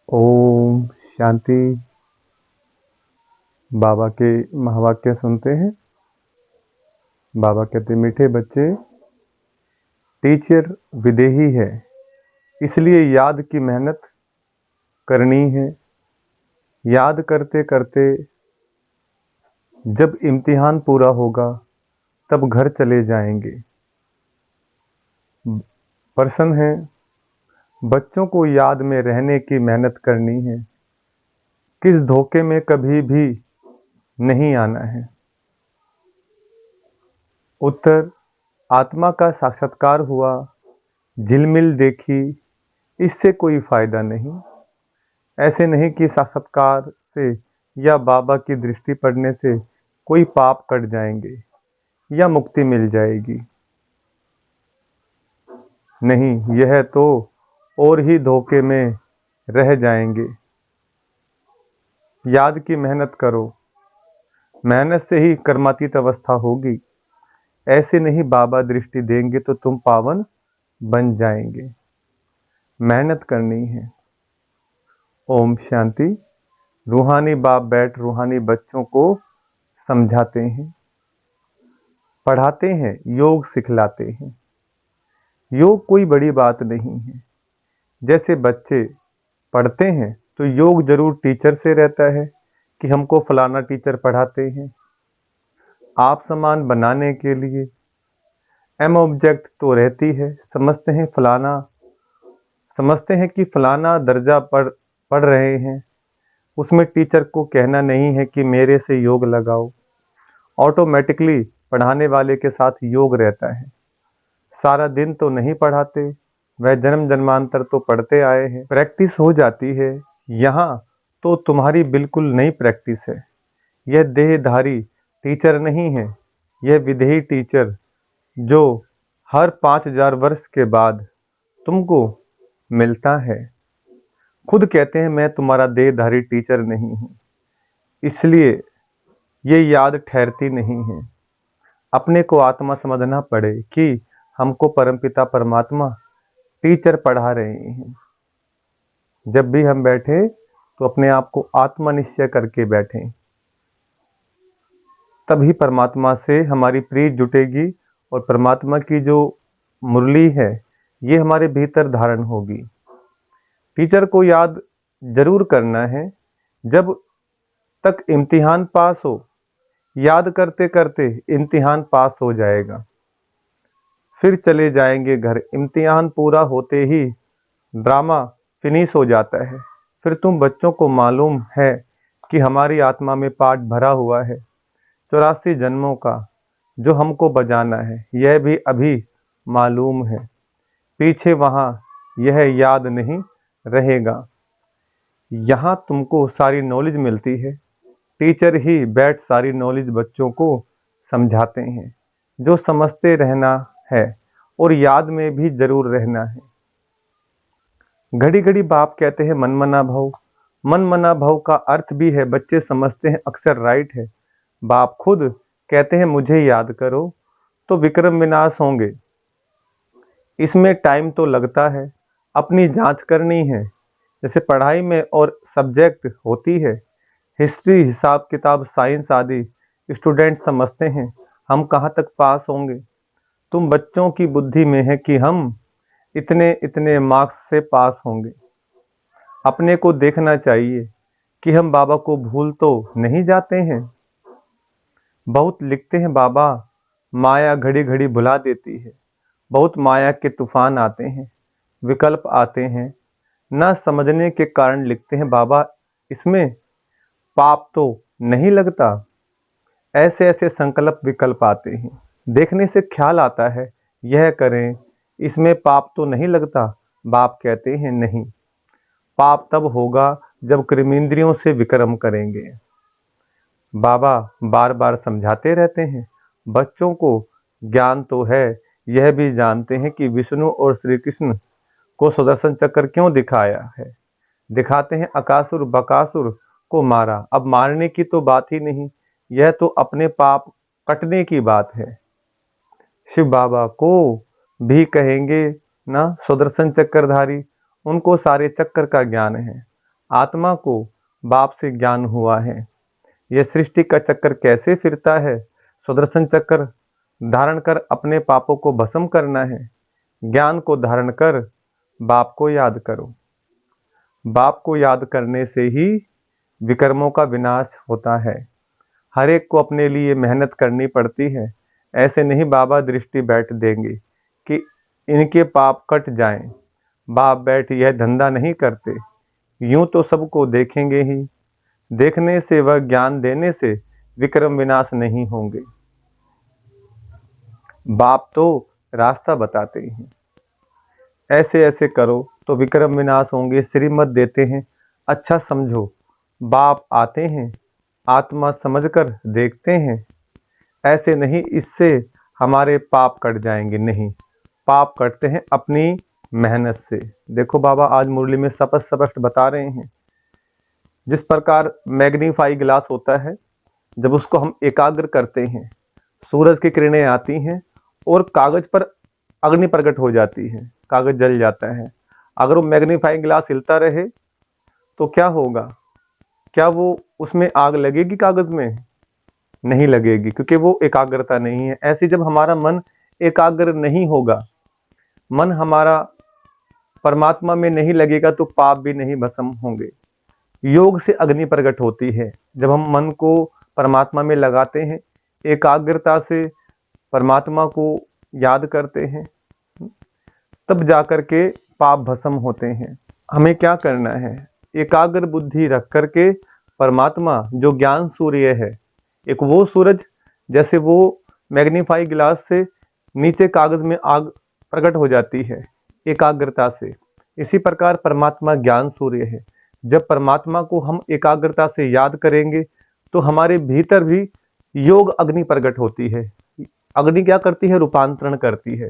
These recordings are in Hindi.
ओम शांति। बाबा के महावाक्य सुनते हैं। बाबा कहते, मीठे बच्चे, टीचर विदेही है, इसलिए याद की मेहनत करनी है। याद करते करते जब इम्तिहान पूरा होगा तब घर चले जाएंगे। प्रश्न है, बच्चों को याद में रहने की मेहनत करनी है, किस धोखे में कभी भी नहीं आना है। उत्तर, आत्मा का साक्षात्कार हुआ, झिलमिल देखी, इससे कोई फायदा नहीं। ऐसे नहीं कि साक्षात्कार से या बाबा की दृष्टि पड़ने से कोई पाप कट जाएंगे या मुक्ति मिल जाएगी। नहीं, यह तो और ही धोखे में रह जाएंगे। याद की मेहनत करो, मेहनत से ही कर्मातीत अवस्था होगी। ऐसे नहीं बाबा दृष्टि देंगे तो तुम पावन बन जाएंगे। मेहनत करनी है। ओम शांति। रूहानी बाप बैठ रूहानी बच्चों को समझाते हैं, पढ़ाते हैं, योग सिखलाते हैं। योग कोई बड़ी बात नहीं है। जैसे बच्चे पढ़ते हैं तो योग जरूर टीचर से रहता है कि हमको फलाना टीचर पढ़ाते हैं। आप समान बनाने के लिए एम ऑब्जेक्ट तो रहती है। समझते हैं कि फलाना दर्जा पढ़ रहे हैं, उसमें टीचर को कहना नहीं है कि मेरे से योग लगाओ। ऑटोमेटिकली पढ़ाने वाले के साथ योग रहता है। सारा दिन तो नहीं पढ़ाते, वह जन्म जन्मांतर तो पढ़ते आए हैं, प्रैक्टिस हो जाती है। यहाँ तो तुम्हारी बिल्कुल नई प्रैक्टिस है। यह देहधारी टीचर नहीं है, यह विदेही टीचर जो हर 5000 वर्ष के बाद तुमको मिलता है। खुद कहते हैं मैं तुम्हारा देहधारी टीचर नहीं हूँ, इसलिए ये याद ठहरती नहीं है। अपने को आत्मा समझना पड़े कि हमको परमपिता परमात्मा टीचर पढ़ा रहे हैं। जब भी हम बैठे तो अपने आप को आत्मा निश्चय करके बैठें, तभी परमात्मा से हमारी प्रीत जुटेगी और परमात्मा की जो मुरली है ये हमारे भीतर धारण होगी। टीचर को याद जरूर करना है। जब तक इम्तिहान पास हो, याद करते करते इम्तिहान पास हो जाएगा, फिर चले जाएंगे घर। इम्तिहान पूरा होते ही ड्रामा फिनिश हो जाता है। फिर तुम बच्चों को मालूम है कि हमारी आत्मा में पाठ भरा हुआ है 84 जन्मों का, जो हमको बजाना है। यह भी अभी मालूम है, पीछे वहां यह याद नहीं रहेगा। यहाँ तुमको सारी नॉलेज मिलती है। टीचर ही बैठ सारी नॉलेज बच्चों को समझाते हैं। जो समझते रहना है और याद में भी जरूर रहना है। घड़ी घड़ी बाप कहते हैं मनमना भव। मनमना भव का अर्थ भी है, बच्चे समझते हैं अक्सर राइट है। बाप खुद कहते हैं मुझे याद करो तो विक्रम विनाश होंगे। इसमें टाइम तो लगता है, अपनी जांच करनी है। जैसे पढ़ाई में और सब्जेक्ट होती है, हिस्ट्री, हिसाब किताब, साइंस आदि, स्टूडेंट समझते हैं हम कहाँ तक पास होंगे। तुम बच्चों की बुद्धि में है कि हम इतने इतने मार्क्स से पास होंगे। अपने को देखना चाहिए कि हम बाबा को भूल तो नहीं जाते हैं। बहुत लिखते हैं बाबा, माया घड़ी घड़ी भुला देती है। बहुत माया के तूफान आते हैं, विकल्प आते हैं, न समझने के कारण लिखते हैं बाबा इसमें पाप तो नहीं लगता। ऐसे ऐसे संकल्प विकल्प आते हैं। देखने से ख्याल आता है यह करें, इसमें पाप तो नहीं लगता। बाप कहते हैं नहीं, पाप तब होगा जब कर्मेंद्रियों से विक्रम करेंगे। बाबा बार बार समझाते रहते हैं बच्चों को। ज्ञान तो है, यह भी जानते हैं कि विष्णु और श्री कृष्ण को सुदर्शन चक्र क्यों दिखाया है। दिखाते हैं अकासुर बकासुर को मारा। अब मारने की तो बात ही नहीं, यह तो अपने पाप कटने की बात है। शिव बाबा को भी कहेंगे ना सुदर्शन चक्रधारी, उनको सारे चक्र का ज्ञान है। आत्मा को बाप से ज्ञान हुआ है। यह सृष्टि का चक्कर कैसे फिरता है, सुदर्शन चक्र धारण कर अपने पापों को भस्म करना है। ज्ञान को धारण कर बाप को याद करो। बाप को याद करने से ही विकर्मों का विनाश होता है। हर एक को अपने लिए मेहनत करनी पड़ती है। ऐसे नहीं बाबा दृष्टि बैठ देंगे कि इनके पाप कट जाएं। बाप बैठ यह धंधा नहीं करते। यूं तो सबको देखेंगे ही, देखने से वह ज्ञान देने से विक्रम विनाश नहीं होंगे। बाप तो रास्ता बताते हैं, ऐसे ऐसे करो तो विक्रम विनाश होंगे। श्रीमत देते हैं, अच्छा समझो। बाप आते हैं, आत्मा समझकर देखते हैं। ऐसे नहीं इससे हमारे पाप कट जाएंगे, नहीं, पाप कटते हैं अपनी मेहनत से। देखो बाबा आज मुरली में स्पष्ट स्पष्ट बता रहे हैं, जिस प्रकार मैग्नीफाई ग्लास होता है, जब उसको हम एकाग्र करते हैं, सूरज की किरणें आती हैं और कागज पर अग्नि प्रकट हो जाती है, कागज जल जाता है। अगर वो मैग्नीफाइंग ग्लास हिलता रहे तो क्या होगा? क्या वो उसमें आग लगेगी? कागज में नहीं लगेगी, क्योंकि वो एकाग्रता नहीं है। ऐसे जब हमारा मन एकाग्र नहीं होगा, मन हमारा परमात्मा में नहीं लगेगा, तो पाप भी नहीं भस्म होंगे। योग से अग्नि प्रकट होती है। जब हम मन को परमात्मा में लगाते हैं, एकाग्रता से परमात्मा को याद करते हैं, तब जाकर के पाप भस्म होते हैं। हमें क्या करना है? एकाग्र बुद्धि रख करके परमात्मा जो ज्ञान सूर्य है, एक वो सूरज जैसे वो मैग्नीफाई ग्लास से नीचे कागज में आग प्रकट हो जाती है एकाग्रता से, इसी प्रकार परमात्मा ज्ञान सूर्य है। जब परमात्मा को हम एकाग्रता से याद करेंगे तो हमारे भीतर भी योग अग्नि प्रकट होती है। अग्नि क्या करती है? रूपांतरण करती है।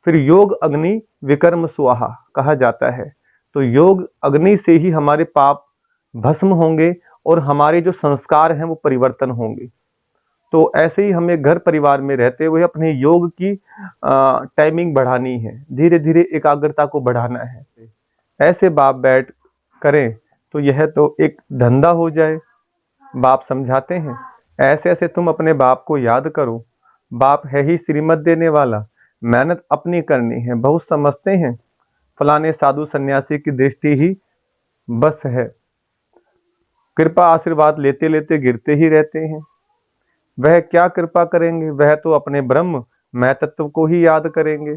फिर योग अग्नि विकर्म स्वाहा कहा जाता है। तो योग अग्नि से ही हमारे पाप भस्म होंगे और हमारे जो संस्कार हैं वो परिवर्तन होंगे। तो ऐसे ही हमें घर परिवार में रहते हुए अपने योग की टाइमिंग बढ़ानी है, धीरे धीरे एकाग्रता को बढ़ाना है। ऐसे बाप बैठ करें तो यह तो एक धंधा हो जाए। बाप समझाते हैं, ऐसे ऐसे तुम अपने बाप को याद करो। बाप है ही श्रीमत देने वाला, मेहनत अपनी करनी है। बहुत समझते हैं फलाने साधु सन्यासी की दृष्टि ही बस है, कृपा आशीर्वाद लेते लेते गिरते ही रहते हैं। वह क्या कृपा करेंगे? वह तो अपने ब्रह्म मैं तत्व को ही याद करेंगे।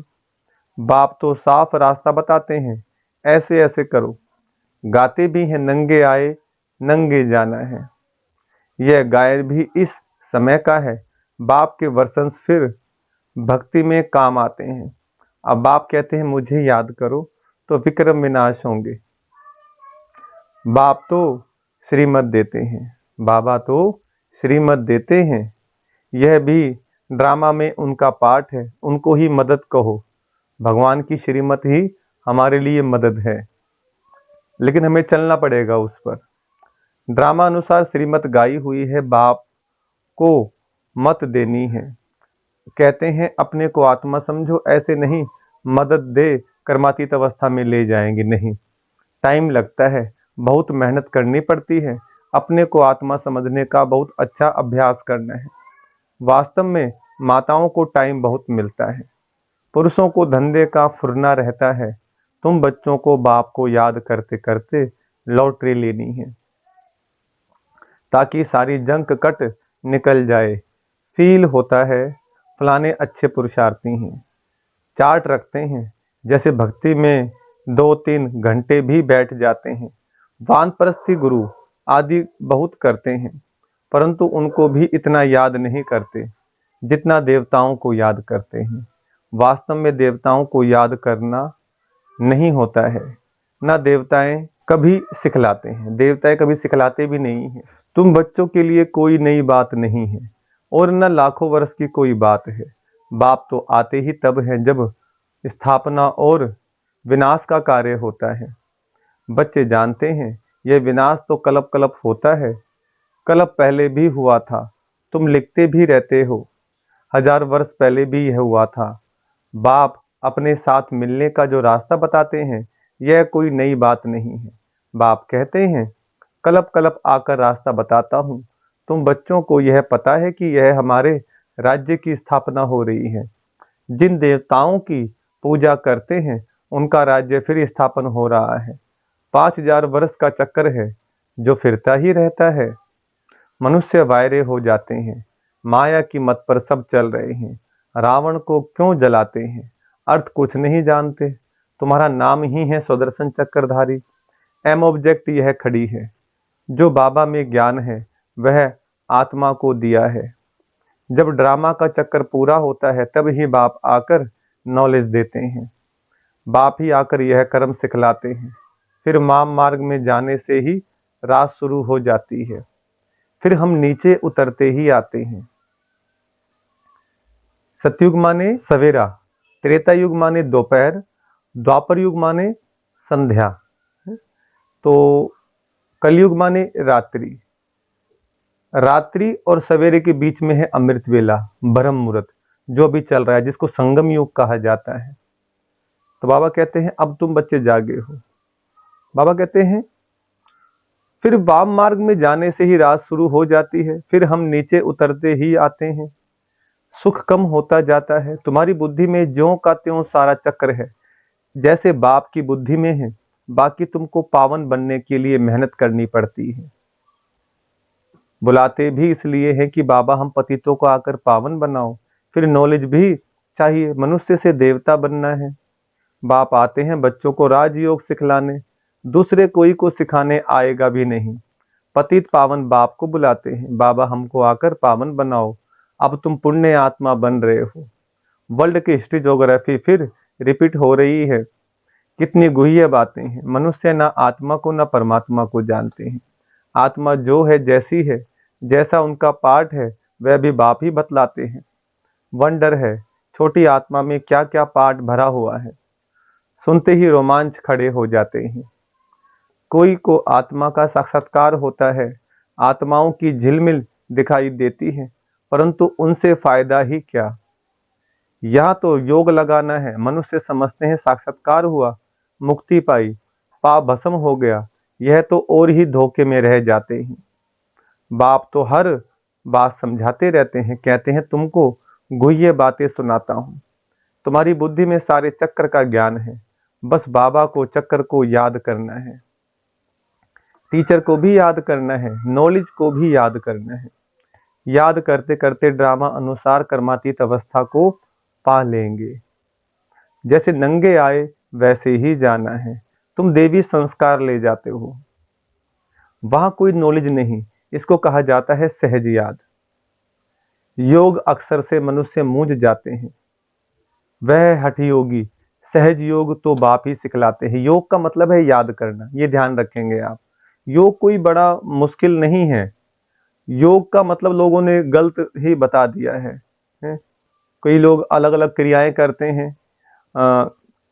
बाप तो साफ रास्ता बताते हैं, ऐसे ऐसे करो। गाते भी हैं, नंगे आए नंगे जाना है। यह गाय भी इस समय का है। बाप के वर्षन फिर भक्ति में काम आते हैं। अब बाप कहते हैं मुझे याद करो तो विक्रम विनाश होंगे। बाप तो श्रीमत देते हैं, बाबा तो श्रीमत देते हैं। यह भी ड्रामा में उनका पार्ट है, उनको ही मदद कहो। भगवान की श्रीमत ही हमारे लिए मदद है, लेकिन हमें चलना पड़ेगा उस पर। ड्रामा अनुसार श्रीमत गाई हुई है, बाप को मत देनी है। कहते हैं अपने को आत्मा समझो, ऐसे नहीं मदद दे कर्मातीत अवस्था में ले जाएंगे, नहीं। टाइम लगता है, बहुत मेहनत करनी पड़ती है। अपने को आत्मा समझने का बहुत अच्छा अभ्यास करना है। वास्तव में माताओं को टाइम बहुत मिलता है, पुरुषों को धंधे का फुरना रहता है। तुम बच्चों को बाप को याद करते करते लॉटरी लेनी है, ताकि सारी जंक कट निकल जाए। फील होता है फलाने अच्छे पुरुषार्थी हैं, चार्ट रखते हैं, जैसे भक्ति में 2-3 घंटे भी बैठ जाते हैं। वानप्रस्थी गुरु आदि बहुत करते हैं, परंतु उनको भी इतना याद नहीं करते जितना देवताओं को याद करते हैं। वास्तव में देवताओं को याद करना नहीं होता है, ना देवताएं कभी सिखलाते हैं, देवताएं कभी सिखलाते भी नहीं हैं। तुम बच्चों के लिए कोई नई बात नहीं है और न लाखों वर्ष की कोई बात है। बाप तो आते ही तब है जब स्थापना और विनाश का कार्य होता है। बच्चे जानते हैं यह विनाश तो कल्प कल्प होता है, कल्प पहले भी हुआ था। तुम लिखते भी रहते हो, 1000 वर्ष पहले भी यह हुआ था। बाप अपने साथ मिलने का जो रास्ता बताते हैं, यह कोई नई बात नहीं है। बाप कहते हैं, कलप कलप आकर रास्ता बताता हूँ। तुम बच्चों को यह पता है कि यह हमारे राज्य की स्थापना हो रही है। जिन देवताओं की पूजा करते हैं उनका राज्य फिर स्थापन हो रहा है। 5000 वर्ष का चक्कर है जो फिरता ही रहता है। मनुष्य वायरे हो जाते हैं, माया की मत पर सब चल रहे हैं। रावण को क्यों जलाते हैं? अर्थ कुछ नहीं जानते। तुम्हारा नाम ही है सुदर्शन चक्रधारी। एम ऑब्जेक्ट यह खड़ी है। जो बाबा में ज्ञान है वह आत्मा को दिया है। जब ड्रामा का चक्कर पूरा होता है तब ही बाप आकर नॉलेज देते हैं। बाप ही आकर यह कर्म सिखलाते हैं। फिर माम मार्ग में जाने से ही रात शुरू हो जाती है। फिर हम नीचे उतरते ही आते हैं। सतयुग माने सवेरा, त्रेता युग माने दोपहर, द्वापर युग माने संध्या, तो कलयुग माने रात्रि। रात्रि और सवेरे के बीच में है अमृत वेला, ब्रह्म मुहूर्त, जो अभी चल रहा है, जिसको संगम युग कहा जाता है। तो बाबा कहते हैं अब तुम बच्चे जागे हो। बाबा कहते हैं फिर वाम मार्ग में जाने से ही रात शुरू हो जाती है। फिर हम नीचे उतरते ही आते हैं। सुख कम होता जाता है। तुम्हारी बुद्धि में ज्यों का त्यों सारा चक्र है, जैसे बाप की बुद्धि में है। बाकी तुमको पावन बनने के लिए मेहनत करनी पड़ती है। बुलाते भी इसलिए हैं कि बाबा हम पतितों को आकर पावन बनाओ। फिर नॉलेज भी चाहिए, मनुष्य से देवता बनना है। बाप आते हैं बच्चों को राजयोग सिखलाने, दूसरे कोई को सिखाने आएगा भी नहीं। पतित पावन बाप को बुलाते हैं, बाबा हमको आकर पावन बनाओ। अब तुम पुण्य आत्मा बन रहे हो। वर्ल्ड की हिस्ट्री ज्योग्राफी फिर रिपीट हो रही है। कितनी गुह्य बातें हैं। मनुष्य ना आत्मा को ना परमात्मा को जानते हैं। आत्मा जो है जैसी है, जैसा उनका पार्ट है, वह भी बाप ही बतलाते हैं। वंडर है छोटी आत्मा में क्या क्या पार्ट भरा हुआ है। सुनते ही रोमांच खड़े हो जाते हैं। कोई को आत्मा का साक्षात्कार होता है। आत्माओं की झिलमिल दिखाई देती है, परंतु उनसे फायदा ही क्या। यह तो योग लगाना है। मनुष्य समझते हैं साक्षात्कार हुआ, मुक्ति पाई, पाप भस्म हो गया। यह तो और ही धोखे में रह जाते हैं। बाप तो हर बात समझाते रहते हैं, कहते हैं तुमको गुह्य बातें सुनाता हूँ। तुम्हारी बुद्धि में सारे चक्र का ज्ञान है, बस बाबा को चक्र को याद करना है। टीचर को भी याद करना है, नॉलेज को भी याद करना है। याद करते करते ड्रामा अनुसार कर्मातीत अवस्था को पा लेंगे। जैसे नंगे आए वैसे ही जाना है। तुम देवी संस्कार ले जाते हो, वहां कोई नॉलेज नहीं। इसको कहा जाता है सहज याद। योग अक्सर से मनुष्य मूझ जाते हैं। वह हठ योगी सहज योग तो बाप ही सिखलाते हैं। योग का मतलब है याद करना, ये ध्यान रखेंगे आप। योग कोई बड़ा मुश्किल नहीं है। योग का मतलब लोगों ने गलत ही बता दिया है? कई लोग अलग अलग क्रियाएं करते हैं,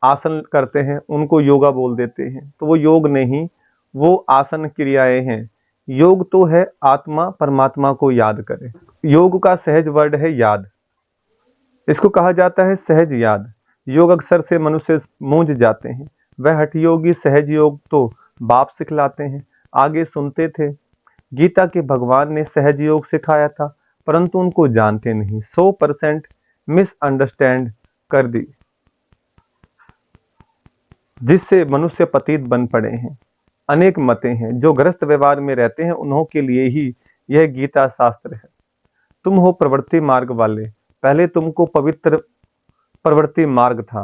आसन करते हैं, उनको योगा बोल देते हैं। तो वो योग नहीं, वो आसन क्रियाएं हैं। योग तो है आत्मा परमात्मा को याद करे। योग का सहज वर्ड है याद। इसको कहा जाता है सहज याद। योग अक्सर से मनुष्य मूंझ जाते हैं। वह हठ योगी सहज योग तो बाप सिखलाते हैं। आगे सुनते थे। गीता के भगवान ने सहज योग सिखाया था, परंतु उनको जानते नहीं। 100% मिसअंडरस्टैंड कर दी, जिससे मनुष्य पतित बन पड़े हैं। अनेक मतें हैं। जो गृहस्थ व्यवहार में रहते हैं उन्हों के लिए ही यह गीता शास्त्र है। तुम हो प्रवृत्ति मार्ग वाले। पहले तुमको पवित्र प्रवृत्ति मार्ग था।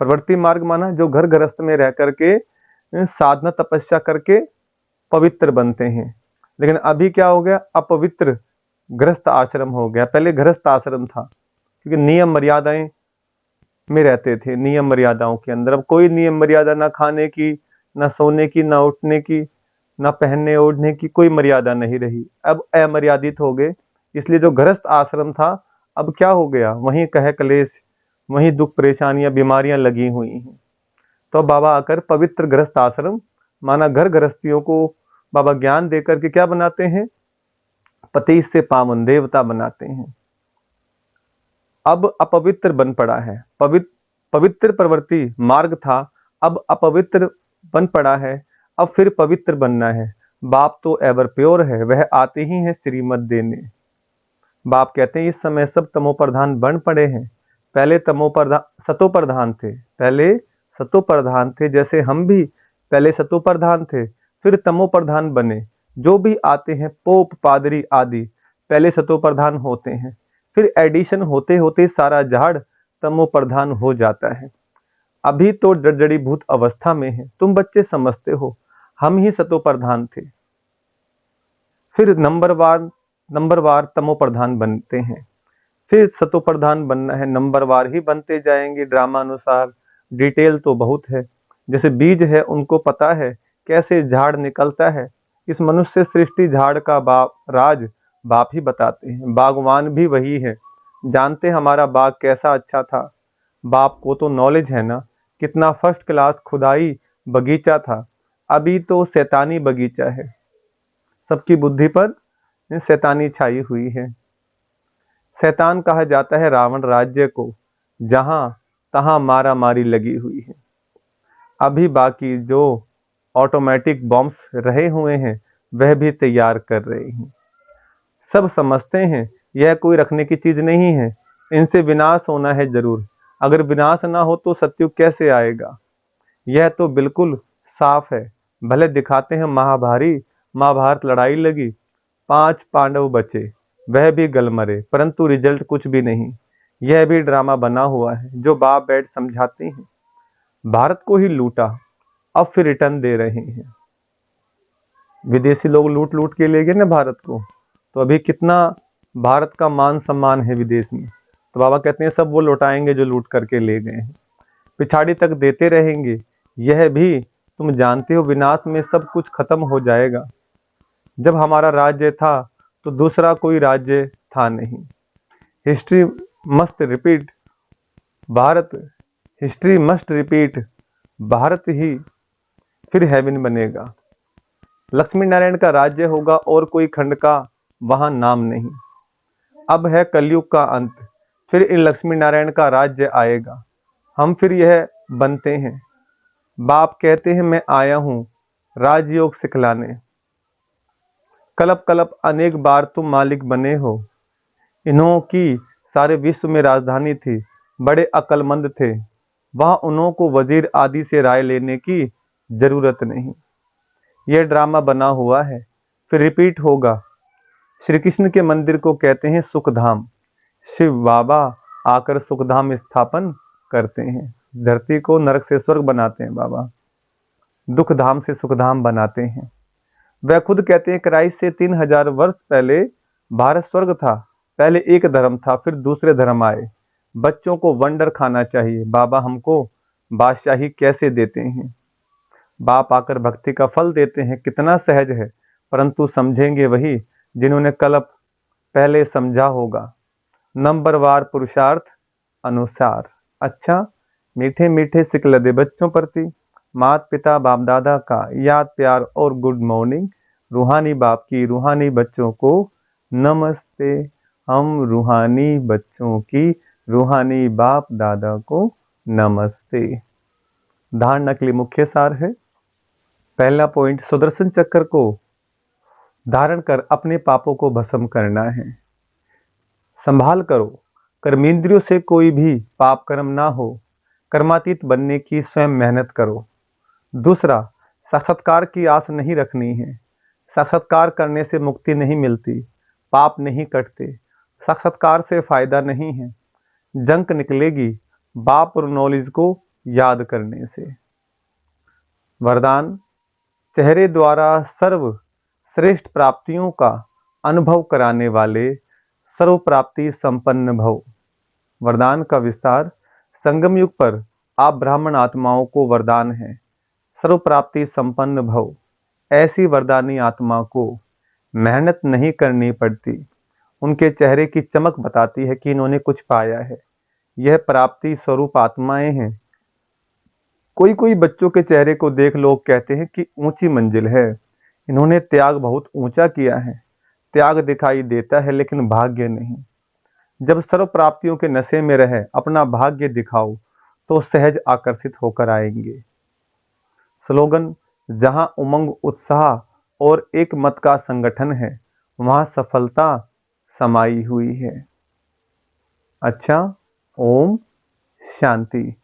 प्रवृत्ति मार्ग माना जो घर गृहस्थ में रह करके साधना तपस्या करके पवित्र बनते हैं। लेकिन अभी क्या हो गया, अपवित्र गृहस्थ आश्रम हो गया। पहले गृहस्थ आश्रम था, क्योंकि नियम मर्यादाएं में रहते थे, नियम मर्यादाओं के अंदर। अब कोई नियम मर्यादा ना खाने की, ना सोने की, ना उठने की, ना पहनने ओढ़ने की, कोई मर्यादा नहीं रही। अब अमर्यादित हो गए। इसलिए जो गृहस्थ आश्रम था, अब क्या हो गया, वहीं कह कलेश, वहीं दुख परेशानियां बीमारियां लगी हुई हैं। तो बाबा आकर पवित्र गृहस्थ आश्रम माना घर गृहस्थियों को बाबा ज्ञान देकर के क्या बनाते हैं, पति से पावन देवता बनाते हैं। अब अपवित्र बन पड़ा है। पवित्र प्रवृत्ति मार्ग था, अब अपवित्र बन पड़ा है। अब फिर पवित्र बनना है। बाप तो एवर प्योर है, वह आते ही हैं श्रीमत देने। बाप कहते हैं इस समय सब तमोप्रधान बन पड़े हैं। पहले सतोप्रधान थे, पहले सतोप्रधान थे, जैसे हम भी पहले सतोप्रधान थे, फिर तमोप्रधान बने। जो भी आते हैं पोप पादरी आदि पहले सतोप्रधान होते हैं, फिर एडिशन होते होते सारा झाड़ तमोप्रधान हो जाता है। अभी तो जड़जड़ीभूत अवस्था में है, तुम बच्चे समझते हो, हम ही सतोप्रधान थे, फिर नंबरवार तमोप्रधान बनते हैं, फिर सतोप्रधान बनना है, नंबरवार ही बनते जाएंगे ड्रामानुसार। डिटेल तो बहुत है, जैसे बीज है उनको पता है कैसे झाड़ निकलता है। इस मनुष्य सृष्टि झाड़ का राज बाप ही बताते हैं। बागवान भी वही है, जानते हमारा बाग कैसा अच्छा था। बाप को तो नॉलेज है ना, कितना फर्स्ट क्लास खुदाई बगीचा था। अभी तो शैतानी बगीचा है, सबकी बुद्धि पर शैतानी छाई हुई है। शैतान कहा जाता है रावण राज्य को, जहां तहां मारा मारी लगी हुई है। अभी बाकी जो ऑटोमेटिक बॉम्ब्स रहे हुए हैं वह भी तैयार कर रहे हैं। सब समझते हैं यह कोई रखने की चीज नहीं है, इनसे विनाश होना है जरूर। अगर विनाश ना हो तो सत्युग कैसे आएगा? यह तो बिल्कुल साफ है। भले दिखाते हैं महाभारत लड़ाई लगी, 5 पांडव बचे, वह भी गल मरे, परंतु रिजल्ट कुछ भी नहीं। यह भी ड्रामा बना हुआ है जो बाप बैठ समझाते हैं। भारत को ही लूटा, अब फिर रिटर्न दे रहे हैं। विदेशी लोग लूट लूट के ले गए ना भारत को, तो अभी कितना भारत का मान सम्मान है विदेश में। तो बाबा कहते हैं सब वो लौटाएंगे जो लूट करके ले गए हैं, पिछाड़ी तक देते रहेंगे। यह भी तुम जानते हो विनाश में सब कुछ खत्म हो जाएगा। जब हमारा राज्य था तो दूसरा कोई राज्य था नहीं। History must repeat Bharat, history must repeat Bharat ही फिर हेवन बनेगा। लक्ष्मी नारायण का राज्य होगा और कोई खंड का वहां नाम नहीं। अब है कलयुग का अंत, फिर इन लक्ष्मी नारायण का राज्य आएगा। हम फिर यह बनते हैं। बाप कहते हैं मैं आया हूं राजयोग सिखलाने। कलप कलप अनेक बार तुम मालिक बने हो। इन्हों की सारे विश्व में राजधानी थी, बड़े अक्लमंद थे, वहां उन्हों को वजीर आदि से राय लेने की जरूरत नहीं। यह ड्रामा बना हुआ है, फिर रिपीट होगा। श्री कृष्ण के मंदिर को कहते हैं सुखधाम। शिव बाबा आकर सुखधाम स्थापन करते हैं, धरती को नरक से स्वर्ग बनाते हैं बाबा, दुख धाम से सुखधाम बनाते हैं। वह खुद कहते हैं क्राइस्ट से 3000 वर्ष पहले भारत स्वर्ग था। पहले एक धर्म था, फिर दूसरे धर्म आए। बच्चों को वंडर खाना चाहिए। बाबा हमको बादशाही कैसे देते हैं? बाप आकर भक्ति का फल देते हैं, कितना सहज है, परंतु समझेंगे वही जिन्होंने कल पहले समझा होगा। नंबरवार पुरुषार्थ अनुसार। अच्छा, मीठे मीठे सिकलदे बच्चों प्रति माता पिता बाप दादा का याद प्यार और गुड मॉर्निंग। रूहानी बाप की रूहानी बच्चों को नमस्ते। हम रूहानी बच्चों की रूहानी बाप दादा को नमस्ते। धारणा के लिए मुख्य सार है। पहला पॉइंट, सुदर्शन चक्र को धारण कर अपने पापों को भस्म करना है। संभाल करो, कर्मेंद्रियों से कोई भी पाप कर्म ना हो। कर्मातीत बनने की स्वयं मेहनत करो। दूसरा, साक्षात्कार की आस नहीं रखनी है। साक्षात्कार करने से मुक्ति नहीं मिलती, पाप नहीं कटते, साक्षात्कार से फायदा नहीं है। जंक निकलेगी बाप और नॉलेज को याद करने से। वरदान, चेहरे द्वारा सर्व श्रेष्ठ प्राप्तियों का अनुभव कराने वाले सर्व प्राप्ति संपन्न भव। वरदान का विस्तार, संगम युग पर आप ब्राह्मण आत्माओं को वरदान है सर्व प्राप्ति संपन्न भव। ऐसी वरदानी आत्मा को मेहनत नहीं करनी पड़ती, उनके चेहरे की चमक बताती है कि इन्होंने कुछ पाया है। यह प्राप्ति स्वरूप आत्माएं हैं। कोई कोई बच्चों के चेहरे को देख लोग कहते हैं कि ऊंची मंजिल है, इन्होंने त्याग बहुत ऊंचा किया है। त्याग दिखाई देता है लेकिन भाग्य नहीं। जब सर्व प्राप्तियों के नशे में रहे अपना भाग्य दिखाओ तो सहज आकर्षित होकर आएंगे। स्लोगन, जहां उमंग, उत्साह और एक मत का संगठन है, वहां सफलता समाई हुई है। अच्छा, ओम शांति।